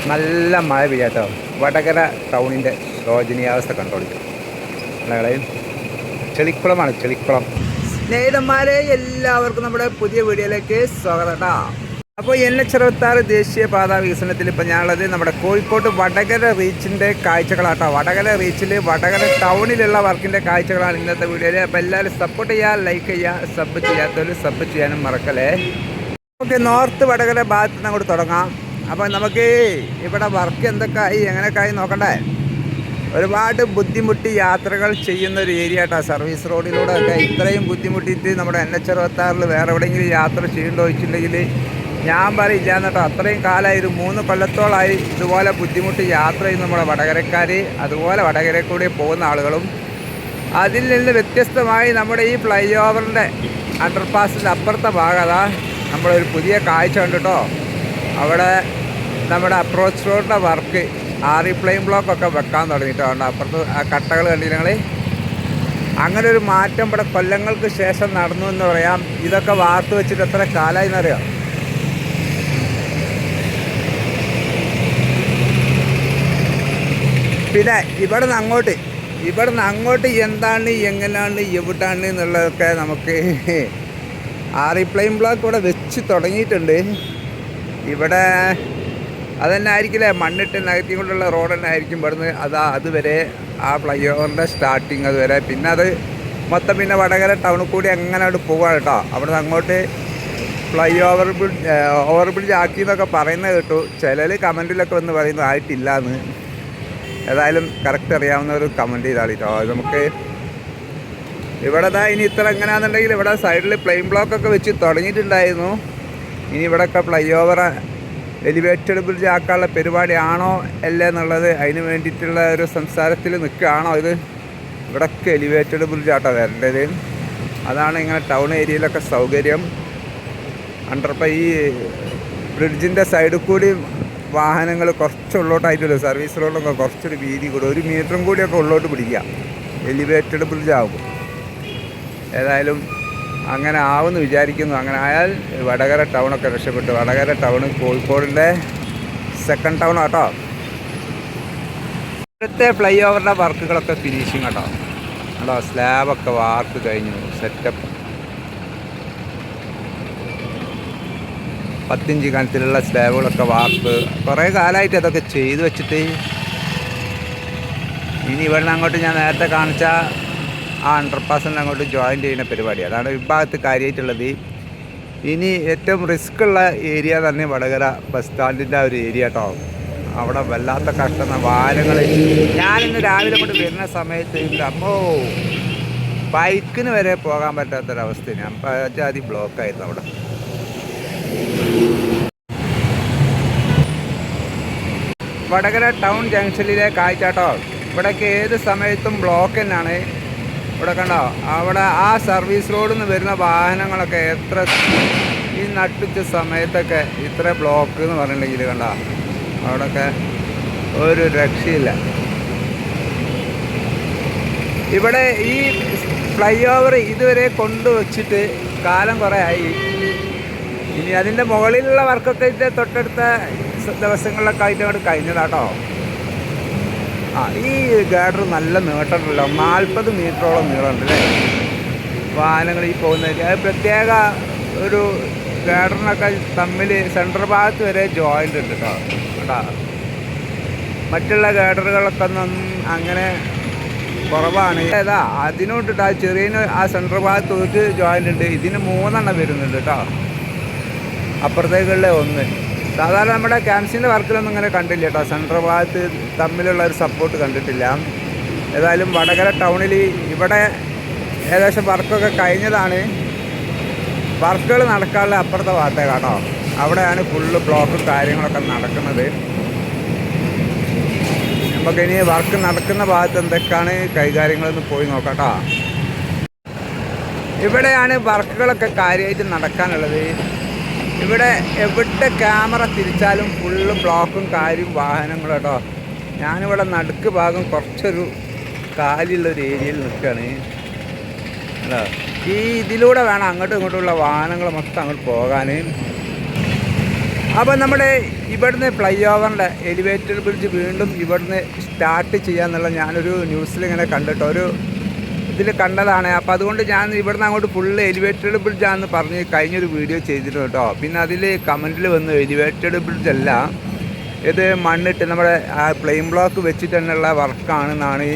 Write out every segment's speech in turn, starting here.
നല്ല മഴ പെയ്യാട്ടോ. വടകര ടൗണിൻ്റെ ശോചനീയാവസ്ഥ കണ്ടോളിക്കും. ചെളിക്കുളമാണ്, ചെളിക്കുളം. സ്നേഹിതന്മാരെ, എല്ലാവർക്കും നമ്മുടെ പുതിയ വീഡിയോയിലേക്ക് സ്വാഗതം കേട്ടോ. അപ്പോൾ NH-66 ദേശീയപാത വികസനത്തിൽ ഇപ്പോൾ ഞാനുള്ളത് നമ്മുടെ കോഴിക്കോട് വടകര റീച്ചിൻ്റെ കാഴ്ചകളാട്ടോ. വടകര റീച്ചിൽ വടകര ടൗണിലുള്ള വർക്കിൻ്റെ കാഴ്ചകളാണ് ഇന്നത്തെ വീഡിയോയിൽ. അപ്പോൾ എല്ലാവരും സപ്പോർട്ട് ചെയ്യുക, ലൈക്ക് ചെയ്യുക, സബ് ചെയ്യാത്തവർ സബ് ചെയ്യാനും മറക്കല്ലേ. നമുക്ക് നോർത്ത് വടകര ഭാഗത്ത് നിന്ന് അങ്ങോട്ട് തുടങ്ങാം. അപ്പോൾ നമുക്ക് ഇവിടെ വർക്ക് എന്തൊക്കെയായി എങ്ങനെയൊക്കെയായി നോക്കണ്ടേ. ഒരുപാട് ബുദ്ധിമുട്ടി യാത്രകൾ ചെയ്യുന്ന ഒരു ഏരിയ കേട്ടോ. സർവീസ് റോഡിലൂടെ ഒക്കെ ഇത്രയും ബുദ്ധിമുട്ടിയിട്ട് നമ്മുടെ NH-66 വേറെ എവിടെയെങ്കിലും യാത്ര ചെയ്യേണ്ടോ വെച്ചിട്ടുണ്ടെങ്കിൽ ഞാൻ പറയില്ല എന്നിട്ടോ. അത്രയും കാലമായി, ഒരു 3 കൊല്ലത്തോളമായി ഇതുപോലെ ബുദ്ധിമുട്ടി യാത്ര ചെയ്യുന്ന നമ്മുടെ വടകരക്കാർ, അതുപോലെ വടകര കൂടി പോകുന്ന ആളുകളും. അതിൽ നിന്ന് വ്യത്യസ്തമായി നമ്മുടെ ഈ ഫ്ലൈ ഓവറിൻ്റെ അണ്ടർപാസിൻ്റെ അപ്പുറത്തെ ഭാഗത നമ്മളൊരു പുതിയ കാഴ്ച ഉണ്ട് കേട്ടോ. അവിടെ നമ്മുടെ അപ്രോച്ച് റോഡിൻ്റെ വർക്ക് പ്ലെയിൻ ബ്ലോക്കൊക്കെ വെക്കാൻ തുടങ്ങിയിട്ടുണ്ട്. അപ്പുറത്ത് ആ കട്ടകൾ കണ്ടില്ല ഞങ്ങൾ. അങ്ങനെ ഒരു മാറ്റം ഇവിടെ കൊല്ലങ്ങൾക്ക് ശേഷം നടന്നു എന്ന് പറയാം. ഇതൊക്കെ വാർത്ത് വെച്ചിട്ട് എത്ര കാലമായി എന്നറിയാം. പിന്നെ ഇവിടെ നിന്ന് അങ്ങോട്ട് എന്താണ്, എങ്ങനെയാണ്, എവിടാണ് എന്നുള്ളതൊക്കെ നമുക്ക് പ്ലെയിൻ ബ്ലോക്ക് ഇവിടെ വെച്ച് തുടങ്ങിയിട്ടുണ്ട്. ഇവിടെ അതന്നെ ആയിരിക്കില്ലേ, മണ്ണിട്ട് നികത്തി കൊണ്ടുള്ള റോഡ് തന്നെ ആയിരിക്കും ഇവിടുന്ന് അതുവരെ ആ ഫ്ലൈ ഓവറിൻ്റെ സ്റ്റാർട്ടിങ് അതുവരെ. പിന്നെ അത് മൊത്തം പിന്നെ വടകര ടൗണിൽ കൂടി അങ്ങനെ അവിടെ പോവുകയാണ് കേട്ടോ. അവിടെ നിന്ന് അങ്ങോട്ട് ഫ്ലൈ ഓവർ ബ്രിഡ്ജ് ആക്കി എന്നൊക്കെ പറയുന്നത് കേട്ടു. ചിലർ കമൻറ്റിലൊക്കെ വന്ന് പറയുന്നു ആയിട്ടില്ല എന്ന്. ഏതായാലും കറക്റ്റ് അറിയാവുന്ന ഒരു കമൻറ്റ് ചെയ്താൽ കേട്ടോ. നമുക്ക് ഇവിടെ ഇനി ഇത്ര എങ്ങനെയാണെന്നുണ്ടെങ്കിൽ ഇവിടെ സൈഡിൽ പ്ലെയിൻ ബ്ലോക്കൊക്കെ വെച്ച് തുടങ്ങിയിട്ടുണ്ടായിരുന്നു. ഇനി ഇവിടെയൊക്കെ ഫ്ലൈ ഓവർ എലിവേറ്റഡ് ബ്രിഡ്ജ് ആക്കാനുള്ള പരിപാടിയാണോ അല്ലേ എന്നുള്ളത് അതിന് വേണ്ടിയിട്ടുള്ള ഒരു സംസാരത്തിൽ നിൽക്കുകയാണോ. ഇത് ഇവിടെയൊക്കെ എലിവേറ്റഡ് ബ്രിഡ്ജ് ആട്ടോ വരേണ്ടത്. അതാണ് ഇങ്ങനെ ടൗൺ ഏരിയയിലൊക്കെ സൗകര്യം. ഈ ബ്രിഡ്ജിൻ്റെ സൈഡിൽ കൂടി വാഹനങ്ങൾ കുറച്ച് ഉള്ളോട്ടായിട്ടുള്ളൂ. സർവീസ് റോഡൊക്കെ കുറച്ചൊരു വീതി കൂടി 1 മീറ്ററും കൂടിയൊക്കെ ഉള്ളോട്ട് പിടിക്കാം എലിവേറ്റഡ് ബ്രിഡ്ജ് ആകും. ഏതായാലും അങ്ങനെ ആവുമെന്ന് വിചാരിക്കുന്നു. അങ്ങനെ ആയാൽ വടകര ടൗണൊക്കെ രക്ഷപ്പെട്ടു. വടകര ടൗണ് കോഴിക്കോടിൻ്റെ സെക്കൻഡ് ടൗൺ കേട്ടോ. ഇവിടുത്തെ ഫ്ലൈ ഓവറിൻ്റെ വർക്കുകളൊക്കെ ഫിനിഷിങ് കേട്ടോ. കേട്ടോ, സ്ലാബൊക്കെ വാർക്ക് കഴിഞ്ഞു, സെറ്റപ്പ്. 10 ഇഞ്ച് കനത്തിലുള്ള സ്ലാബുകളൊക്കെ വാർക്ക്. കുറേ കാലമായിട്ട് അതൊക്കെ ചെയ്ത് വെച്ചിട്ട് ഇനി ഇവിടെ അങ്ങോട്ട് ഞാൻ നേരത്തെ കാണിച്ച ആ അണ്ടർപാസിന് അങ്ങോട്ട് ജോയിൻ്റ് ചെയ്യുന്ന പരിപാടി. അതാണ് വിഭാഗത്ത് കാര്യമായിട്ടുള്ളത്. ഇനി ഏറ്റവും റിസ്ക് ഉള്ള ഏരിയ തന്നെ വടകര ബസ് സ്റ്റാൻഡിൻ്റെ ഒരു ഏരിയ കേട്ടോ. അവിടെ വല്ലാത്ത കഷ്ടം. വാഹനങ്ങൾ ഞാനിന്ന് രാവിലെ കൊണ്ട് വരുന്ന സമയത്ത് അമ്മോ ബൈക്കിന് വരെ പോകാൻ പറ്റാത്തൊരവസ്ഥ. ഞാൻ ജാതി ബ്ലോക്കായിരുന്നു അവിടെ. വടകര ടൗൺ ജംഗ്ഷനിലെ കാഴ്ച കേട്ടോ. ഇവിടേക്ക് ഏത് സമയത്തും ബ്ലോക്ക് തന്നെയാണ്. ഇവിടെ കണ്ടോ, അവിടെ ആ സർവീസ് റോഡിൽ നിന്ന് വരുന്ന വാഹനങ്ങളൊക്കെ എത്ര ഈ നട്ടുച്ച സമയത്തൊക്കെ ഇത്ര ബ്ലോക്ക് എന്ന് പറഞ്ഞിട്ടുണ്ടെങ്കിൽ കണ്ടോ അവിടെയൊക്കെ ഒരു രക്ഷയില്ല. ഇവിടെ ഈ ഫ്ലൈ ഓവർ ഇതുവരെ കൊണ്ടുവച്ചിട്ട് കാലം കുറേ ആയി. ഇനി അതിൻ്റെ മുകളിലുള്ള വർക്കൊക്കെ ഇതിൻ്റെ തൊട്ടടുത്ത ദിവസങ്ങളിലൊക്കെ ആയിട്ട് അങ്ങോട്ട് കഴിഞ്ഞതാട്ടോ. ഈ ഗാഡർ നല്ല നീട്ടമുണ്ടല്ലോ, 40 മീറ്ററോളം നീളമുണ്ട് അല്ലേ വാഹനങ്ങൾ ഈ പോകുന്നത്. അത് പ്രത്യേക ഒരു ഗാഡറിനൊക്കെ തമ്മിൽ സെൻട്രൽ ഭാഗത്ത് വരെ ജോയിൻ്റ് ഉണ്ട് കേട്ടോ. കേട്ടോ, മറ്റുള്ള ഗാഡറുകളൊക്കെ ഒന്നും അങ്ങനെ കുറവാണ്. ഏതാ അതിനോട്ടിട്ട് ആ ചെറിയ ആ സെൻട്രൽ ഭാഗത്ത് ഒരു ജോയിൻ്റ് ഉണ്ട്. ഇതിന് 3 എണ്ണം വരുന്നുണ്ട് കേട്ടോ. അപ്പുറത്തേക്കുള്ള 1. സാധാരണ നമ്മുടെ ക്യാൻസിൻ്റെ വർക്കിലൊന്നും ഇങ്ങനെ കണ്ടില്ല കേട്ടോ. സെൻട്രൽ ഭാഗത്ത് തമ്മിലുള്ള ഒരു സപ്പോർട്ട് കണ്ടിട്ടില്ല. ഏതായാലും വടകര ടൗണിൽ ഇവിടെ ഏകദേശം വർക്കൊക്കെ കഴിഞ്ഞതാണ്. വർക്കുകൾ നടക്കാനുള്ള അപ്പുറത്തെ ഭാഗത്തേക്കാട്ടോ. അവിടെയാണ് ഫുള്ള് ബ്ലോക്കും കാര്യങ്ങളൊക്കെ നടക്കുന്നത്. നമുക്കിനി വർക്ക് നടക്കുന്ന ഭാഗത്ത് എന്തൊക്കെയാണ് കൈകാര്യങ്ങളെന്ന് പോയി നോക്കാം കേട്ടോ. ഇവിടെയാണ് വർക്കുകളൊക്കെ കാര്യമായിട്ട് നടക്കാനുള്ളത്. ഇവിടെ എവിടെ ക്യാമറ തിരിച്ചാലും ഫുള്ള് ബ്ലോക്കും കാര്യം വാഹനങ്ങളും കേട്ടോ. ഞാനിവിടെ നടുക്ക് ഭാഗം കുറച്ചൊരു കാലിലുള്ളൊരു ഏരിയയിൽ നിൽക്കുകയാണ്. അല്ലോ, ഈ ഇതിലൂടെ വേണം അങ്ങോട്ടും ഇങ്ങോട്ടുമുള്ള വാഹനങ്ങൾ മൊത്തം അങ്ങോട്ട് പോകാൻ. അപ്പോൾ നമ്മുടെ ഇവിടുന്ന് ഫ്ലൈ ഓവറിൻ്റെ എലിവേറ്റഡ് ബ്രിഡ്ജ് വീണ്ടും ഇവിടുന്ന് സ്റ്റാർട്ട് ചെയ്യാന്നുള്ള ഞാനൊരു ന്യൂസിൽ ഇങ്ങനെ കണ്ടിട്ടോ, ഒരു ഇതിൽ കണ്ടതാണ്. അപ്പോൾ അതുകൊണ്ട് ഞാൻ ഇവിടുന്ന് അങ്ങോട്ട് ഫുള്ള് എലിവേറ്റഡ് ബ്രിഡ്ജാണെന്ന് പറഞ്ഞ് കഴിഞ്ഞൊരു വീഡിയോ ചെയ്തിരുന്നു കേട്ടോ. പിന്നെ അതിൽ കമൻറ്റിൽ വന്നു എലിവേറ്റഡ് ബ്രിഡ്ജ് അല്ല, ഇത് മണ്ണിട്ട് നമ്മുടെ ആ പ്ലെയിൻ ബ്ലോക്ക് വെച്ചിട്ട് തന്നെയുള്ള വർക്കാണെന്നാണ്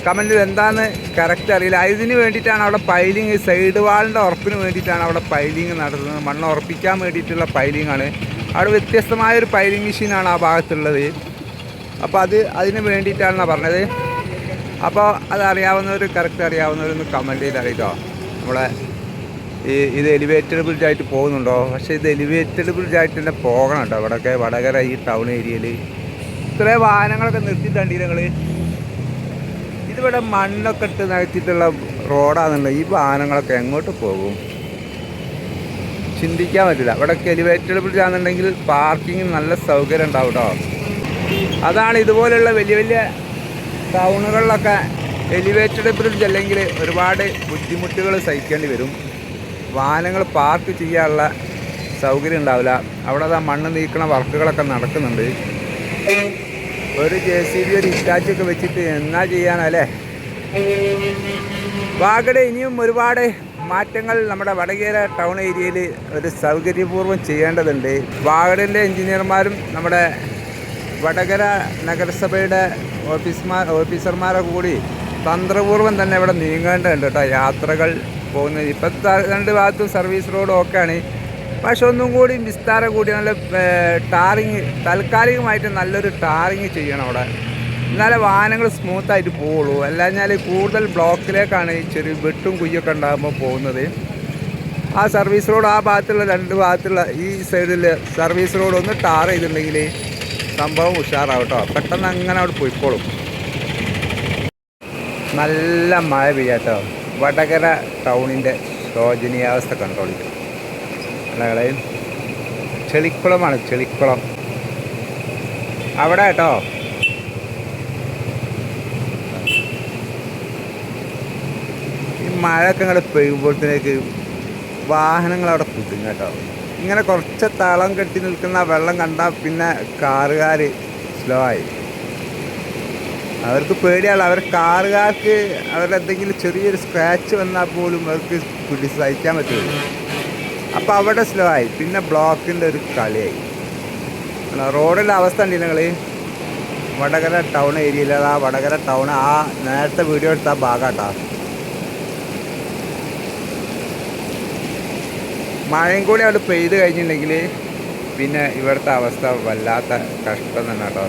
കമൻറ്റിൽ. എന്താണെന്ന് കറക്റ്റ് അറിയില്ല. ഇതിന് വേണ്ടിയിട്ടാണ് അവിടെ പൈലിങ്, സൈഡ് വാളിൻ്റെ ഉറപ്പിന് വേണ്ടിയിട്ടാണ് അവിടെ പൈലിങ് നടത്തുന്നത്. മണ്ണ് ഉറപ്പിക്കാൻ വേണ്ടിയിട്ടുള്ള പൈലിങ്ങാണ്. അവിടെ വ്യത്യസ്തമായൊരു പൈലിങ് മെഷീനാണ് ആ ഭാഗത്തുള്ളത്. അപ്പോൾ അതിന് വേണ്ടിയിട്ടാണെന്നാണ് പറഞ്ഞത്. അപ്പോൾ അതറിയാവുന്നവർ, കറക്റ്റ് അറിയാവുന്നവരൊന്ന് കമൻറ്റ് ചെയ്ത് അറിയിട്ടോ. നമ്മളെ ഇത് എലിവേറ്റഡ് ബ്രിഡ്ജായിട്ട് പോകുന്നുണ്ടോ? പക്ഷേ ഇത് എലിവേറ്റഡ് ബ്രിഡ്ജായിട്ട് തന്നെ പോകണം കേട്ടോ. ഇവിടെയൊക്കെ വടകര ഈ ടൗൺ ഏരിയയിൽ ഇത്രയും വാഹനങ്ങളൊക്കെ നിർത്തിയിട്ടുണ്ട്. നിങ്ങൾ ഇതിവിടെ മണ്ണൊക്കെ ഇട്ട് നികത്തിയിട്ടുള്ള റോഡാണെന്നുണ്ടെങ്കിൽ ഈ വാഹനങ്ങളൊക്കെ എങ്ങോട്ട് പോകും? ചിന്തിക്കാൻ പറ്റില്ല. ഇവിടെയൊക്കെ എലിവേറ്റഡ് ബ്രിഡ്ജ് ആണെന്നുണ്ടെങ്കിൽ പാർക്കിങ്ങിന് നല്ല സൗകര്യം ഉണ്ടാവും കേട്ടോ. അതാണ് ഇതുപോലുള്ള വലിയ വലിയ ടൗണുകളിലൊക്കെ എലിവേറ്റഡ് ബ്രിഡ്ജ് അല്ലെങ്കിൽ ഒരുപാട് ബുദ്ധിമുട്ടുകൾ സഹിക്കേണ്ടി വരും. വാഹനങ്ങൾ പാർക്ക് ചെയ്യാനുള്ള സൗകര്യം ഉണ്ടാവില്ല. അവിടെ മണ്ണ് നീക്കണ വർക്കുകളൊക്കെ നടക്കുന്നുണ്ട്. ഒരു JCB, ഒരു ഇറ്റാച്ചൊക്കെ വെച്ചിട്ട് എന്നാ ചെയ്യാനല്ലേ? വാഗട് ഇനിയും ഒരുപാട് മാറ്റങ്ങൾ നമ്മുടെ വടകര ടൗൺ ഏരിയയിൽ ഒരു സൗകര്യപൂർവ്വം ചെയ്യേണ്ടതുണ്ട്. വാഗടിൻ്റെ എൻജിനീയർമാരും നമ്മുടെ വടകര നഗരസഭയുടെ ഓഫീസർമാരെ കൂടി തന്ത്രപൂർവ്വം തന്നെ ഇവിടെ നീങ്ങേണ്ടതുണ്ട് കേട്ടോ. യാത്രകൾ പോകുന്നത് ഇപ്പോഴത്തെ രണ്ട് ഭാഗത്തും സർവീസ് റോഡും ഒക്കെയാണ്. പക്ഷെ ഒന്നും കൂടി വിസ്താരം കൂടി നല്ല ടാറിങ്, താൽക്കാലികമായിട്ട് നല്ലൊരു ടാറിങ് ചെയ്യണം അവിടെ. എന്നാലേ വാഹനങ്ങൾ സ്മൂത്തായിട്ട് പോവുള്ളൂ. അല്ലാഞ്ഞാൽ കൂടുതൽ ബ്ലോക്കിലേക്കാണ് ഈ ചെറിയ വെട്ടും കുയ്യൊക്കെ ഉണ്ടാകുമ്പോൾ പോകുന്നത്. ആ സർവീസ് റോഡ് ആ ഭാഗത്തുള്ള രണ്ട് ഭാഗത്തുള്ള ഈ സൈഡിൽ സർവീസ് റോഡ് ഒന്ന് ടാർ ചെയ്തിട്ടുണ്ടെങ്കിൽ സംഭവം ഉഷാറാവും കേട്ടോ. പെട്ടെന്ന് അങ്ങനെ അവിടെ പോയിക്കോളും. നല്ല മഴ പെയ്യാട്ടോ. വടകര ടൗണിൻ്റെ ശോചനീയാവസ്ഥ കണ്ടോളിക്കും. അല്ലേ, ചെളിക്കുളമാണ്, ചെളിക്കുളം അവിടെ കേട്ടോ. ഈ മഴയൊക്കെ ഇങ്ങോട്ട് പെയ്യുമ്പോഴത്തേക്ക് വാഹനങ്ങളവിടെ കുടുങ്ങും കേട്ടോ. ഇങ്ങനെ കുറച്ച് തളം കെട്ടി നിൽക്കുന്ന വെള്ളം കണ്ടാൽ പിന്നെ കാറുകാർ സ്ലോ ആയി. അവർക്ക് പേടിയാണ്. അവർ കാറുകാർക്ക് അവരുടെ എന്തെങ്കിലും ചെറിയൊരു സ്ക്രാച്ച് വന്നാൽ പോലും അവർക്ക് സഹിക്കാൻ പറ്റില്ല. അപ്പോൾ അവിടെ സ്ലോ ആയി. പിന്നെ ബ്ലോക്കിൻ്റെ ഒരു കളിയായി. റോഡിൻ്റെ അവസ്ഥ ഉണ്ട് നിങ്ങൾ വടകര ടൗൺ ഏരിയയിൽ. ആ വടകര ടൗൺ ആ നേരത്തെ വീഡിയോ എടുത്ത ആ ഭാഗമാട്ടോ. മഴയും കൂടി അവിടെ പെയ്ത് കഴിഞ്ഞിട്ടുണ്ടെങ്കിൽ പിന്നെ ഇവിടുത്തെ അവസ്ഥ വല്ലാത്ത കഷ്ടം തന്നെ കേട്ടോ.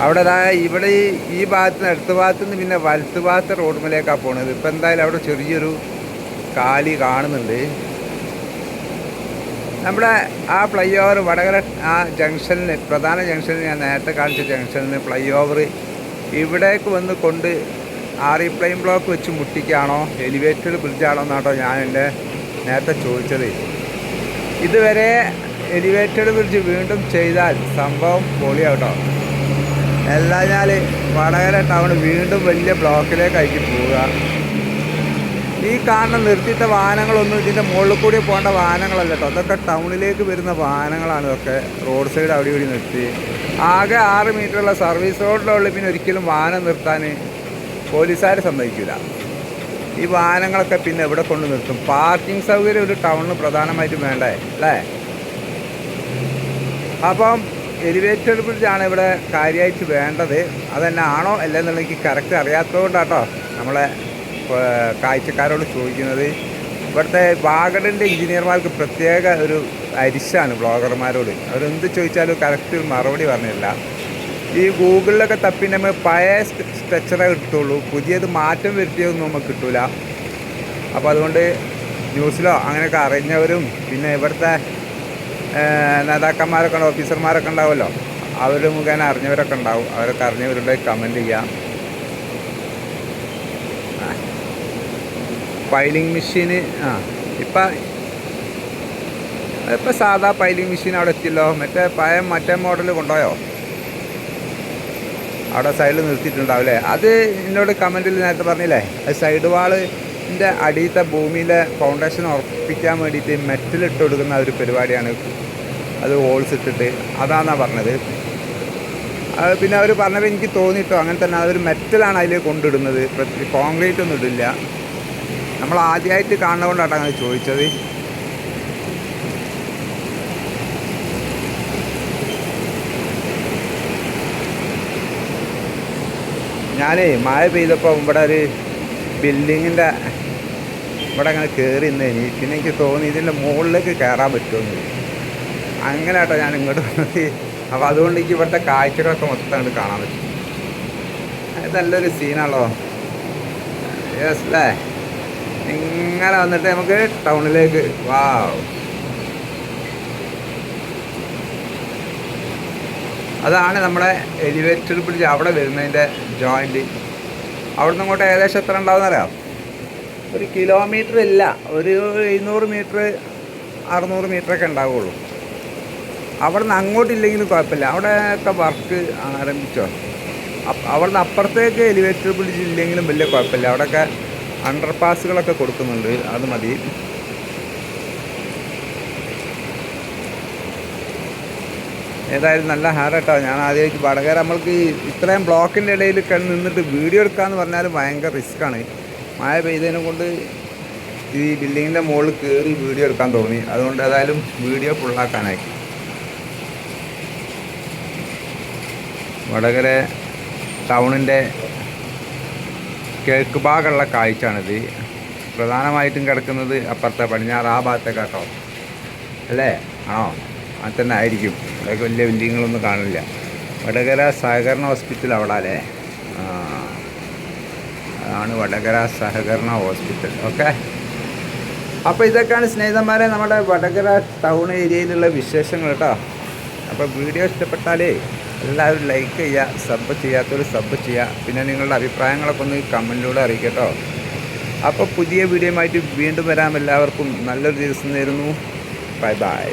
അവിടെ ഇവിടെ ഈ ഭാഗത്ത് നിന്ന് ഇടത്ത് ഭാഗത്തു നിന്ന് പിന്നെ വലത്ത് ഭാഗത്തെ റോഡ് മേലേക്കാണ് പോണത്. ഇപ്പം എന്തായാലും അവിടെ ചെറിയൊരു കാലി കാണുന്നുണ്ട്. നമ്മുടെ ആ ഫ്ലൈ ഓവർ വടകര ആ ജംഗ്ഷനിൽ, പ്രധാന ജംഗ്ഷനിൽ, ഞാൻ നേരത്തെ കാണിച്ച ജംഗ്ഷനിൽ ഫ്ലൈ ഓവർ ഇവിടേക്ക് വന്ന് കൊണ്ട് പ്ലെയിൻ ബ്ലോക്ക് വെച്ച് മുട്ടിക്കാണോ എലിവേറ്റഡ് ബ്രിഡ്ജാണോ എന്നാട്ടോ ഞാൻ എൻ്റെ നേരത്തെ ചോദിച്ചത്. ഇതുവരെ എലിവേറ്റഡ് ബ്രിഡ്ജ് വീണ്ടും ചെയ്താൽ സംഭവം പൊളിയാട്ടോ. അല്ലാഞ്ഞാൽ വടകര ടൗൺ വീണ്ടും വലിയ ബ്ലോക്കിലേക്കായിരിക്കും പോവുക. ഈ കാണുന്ന നിർത്തിയിട്ട വാഹനങ്ങളൊന്നും ഇതിൻ്റെ മുകളിൽ കൂടി പോകേണ്ട വാഹനങ്ങളല്ല കേട്ടോ. അതൊക്കെ ടൗണിലേക്ക് വരുന്ന വാഹനങ്ങളാണ്. ഇതൊക്കെ റോഡ് സൈഡ് അവിടെ ഇവിടെ നിർത്തി. ആകെ 6 മീറ്ററുള്ള സർവീസ് റോഡിലുള്ള പിന്നെ ഒരിക്കലും വാഹനം നിർത്താൻ പോലീസുകാർ സമ്മതിക്കില്ല. ഈ വാഹനങ്ങളൊക്കെ പിന്നെ എവിടെ കൊണ്ട് നിർത്തും? പാർക്കിംഗ് സൗകര്യം ഒരു ടൗണിന് പ്രധാനമായിട്ടും വേണ്ടേ അല്ലേ? അപ്പം എലിവേറ്റഡ് ബ്രിഡ്ജാണ് ഇവിടെ കാര്യമായിട്ട് വേണ്ടത്. അതുതന്നെ ആണോ അല്ലെന്നുണ്ടെങ്കിൽ കറക്റ്റ് അറിയാത്തതുകൊണ്ടാട്ടോ നമ്മളെ കാഴ്ചക്കാരോട് ചോദിക്കുന്നത്. ഇവിടുത്തെ വാഗടിൻ്റെ എഞ്ചിനീയർമാർക്ക് പ്രത്യേക ഒരു അരിശാണ് ബ്ലോഗർമാരോട്. അവരെന്ത് ചോദിച്ചാലും കറക്റ്റ് മറുപടി പറഞ്ഞില്ല. ഈ ഗൂഗിളിലൊക്കെ തപ്പി നമ്മൾ പഴയ സ്ട്രക്ചറേ കിട്ടുള്ളൂ, പുതിയത് മാറ്റം വരുത്തിയതൊന്നും നമുക്ക് കിട്ടില്ല. അപ്പോൾ അതുകൊണ്ട് ന്യൂസിലോ അങ്ങനെയൊക്കെ അറിഞ്ഞവരും പിന്നെ ഇവിടുത്തെ നേതാക്കന്മാരൊക്കെ ഉണ്ട്, ഓഫീസർമാരൊക്കെ ഉണ്ടാവുമല്ലോ, അവർ മുഖേന അറിഞ്ഞവരൊക്കെ ഉണ്ടാവും. അവരൊക്കെ അറിഞ്ഞവരുടെ കമൻറ്റ് ചെയ്യാം. പൈലിംഗ് മെഷീന് ഇപ്പം സാധാ പൈലിംഗ് മെഷീൻ അവിടെ എത്തിയല്ലോ. മറ്റേ മോഡൽ കൊണ്ടുപോയോ? അവിടെ സൈഡിൽ നിർത്തിയിട്ടുണ്ടാവില്ലേ? അത് എന്നോട് കമൻറ്റിൽ നേരത്തെ പറഞ്ഞില്ലേ, അത് സൈഡ് വാളിൻ്റെ അടിയത്തെ ഭൂമിയിലെ ഫൗണ്ടേഷൻ ഉറപ്പിക്കാൻ വേണ്ടിയിട്ട് മെറ്റലിട്ട് കൊടുക്കുന്ന ഒരു പരിപാടിയാണ് അത് ഹോൾസ് ഇട്ടിട്ട് അതാണെന്നാണ് പറഞ്ഞത്. അത് പിന്നെ അവർ പറഞ്ഞപ്പോൾ എനിക്ക് തോന്നിയിട്ടോ അങ്ങനെ തന്നെ അതൊരു മെറ്റലാണ് അതിൽ കൊണ്ടിടുന്നത്, കോൺക്രീറ്റ് ഒന്നും ഇടില്ല. നമ്മൾ ആദ്യമായിട്ട് കാണുന്നതുകൊണ്ടാണ് അങ്ങനെ ചോദിച്ചത്. ഞാനേ മഴ പെയ്തപ്പോൾ ഇവിടെ ഒരു ബിൽഡിങ്ങിൻ്റെ ഇവിടെ അങ്ങനെ കയറി നിന്നേനി. പിന്നെ എനിക്ക് തോന്നി ഇതിൻ്റെ മുകളിലേക്ക് കയറാൻ പറ്റുമെന്ന്. അങ്ങനെ കേട്ടോ ഞാൻ ഇങ്ങോട്ട് വന്നത്. അപ്പോൾ അതുകൊണ്ട് എനിക്ക് ഇവിടുത്തെ കാഴ്ചകളൊക്കെ മൊത്തം അങ്ങോട്ട് കാണാൻ പറ്റും. അത് നല്ലൊരു സീനാണല്ലോ. യെസ് അല്ലേ. ഇങ്ങനെ വന്നിട്ട് നമുക്ക് ടൗണിലേക്ക് വാവ്. അതാണ് നമ്മുടെ എലിവേറ്റഡ് ബ്രിഡ്ജ് അവിടെ വരുന്നതിൻ്റെ ജോയിൻറ്റ്. അവിടെ നിന്ന് ഇങ്ങോട്ട് ഏകദേശം എത്ര ഉണ്ടാവും അറിയാം? ഒരു കിലോമീറ്റർ ഇല്ല, ഒരു 700 മീറ്റർ 600 മീറ്ററൊക്കെ ഉണ്ടാവുള്ളൂ. അവിടെ നിന്ന് അങ്ങോട്ടില്ലെങ്കിലും കുഴപ്പമില്ല, അവിടെയൊക്കെ വർക്ക് ആരംഭിച്ചോ. അവിടെ നിന്ന് അപ്പുറത്തേക്ക് എലിവേറ്റഡ് ബ്രിഡ്ജ് ഇല്ലെങ്കിലും വലിയ കുഴപ്പമില്ല, അവിടെയൊക്കെ അണ്ടർ പാസുകളൊക്കെ കൊടുക്കുന്നുണ്ട്, അത് മതി. ഏതായാലും നല്ല ഹാർഡാട്ടോ. ഞാൻ ആദ്യമായിട്ട് വടകര നമ്മൾക്ക് ഇത്രയും ബ്ലോക്കിൻ്റെ ഇടയിൽ നിന്നിട്ട് വീഡിയോ എടുക്കാമെന്ന് പറഞ്ഞാൽ ഭയങ്കര റിസ്ക്കാണ്. മഴ പെയ്തതിനെ കൊണ്ട് ഈ ബിൽഡിങ്ങിൻ്റെ മുകളിൽ കയറി വീഡിയോ എടുക്കാൻ തോന്നി. അതുകൊണ്ട് ഏതായാലും വീഡിയോ ഫുള്ളാക്കാനായി. വടകര ടൗണിൻ്റെ കിഴക്ക് ഭാഗമുള്ള കാഴ്ചയാണിത്. പ്രധാനമായിട്ടും കിടക്കുന്നത് അപ്പുറത്തെ പടിഞ്ഞാറ് ആ ഭാഗത്തേക്കാട്ടോ അല്ലേ? ആണോ? അത് തന്നെ ആയിരിക്കും. അവിടെയൊക്കെ വലിയ ബിൽഡിങ്ങുകളൊന്നും കാണില്ല. വടകര സഹകരണ ഹോസ്പിറ്റൽ അവിടെ അല്ലേ? അതാണ് വടകര സഹകരണ ഹോസ്പിറ്റൽ. ഓക്കെ, അപ്പോൾ ഇതൊക്കെയാണ് സ്നേഹിതന്മാരെ നമ്മുടെ വടകര ടൗൺ ഏരിയയിലുള്ള വിശേഷങ്ങൾ കേട്ടോ. അപ്പോൾ വീഡിയോ ഇഷ്ടപ്പെട്ടാലേ എല്ലാവരും ലൈക്ക് ചെയ്യുക, സബ് ചെയ്യാത്തവർ സബ് ചെയ്യുക. പിന്നെ നിങ്ങളുടെ അഭിപ്രായങ്ങളൊക്കെ ഒന്ന് കമൻറ്റിലൂടെ അറിയിക്കട്ടോ. അപ്പോൾ പുതിയ വീഡിയോയുമായിട്ട് വീണ്ടും വരാം. എല്ലാവർക്കും നല്ലൊരു ദിവസം നേരുന്നു. Bye bye.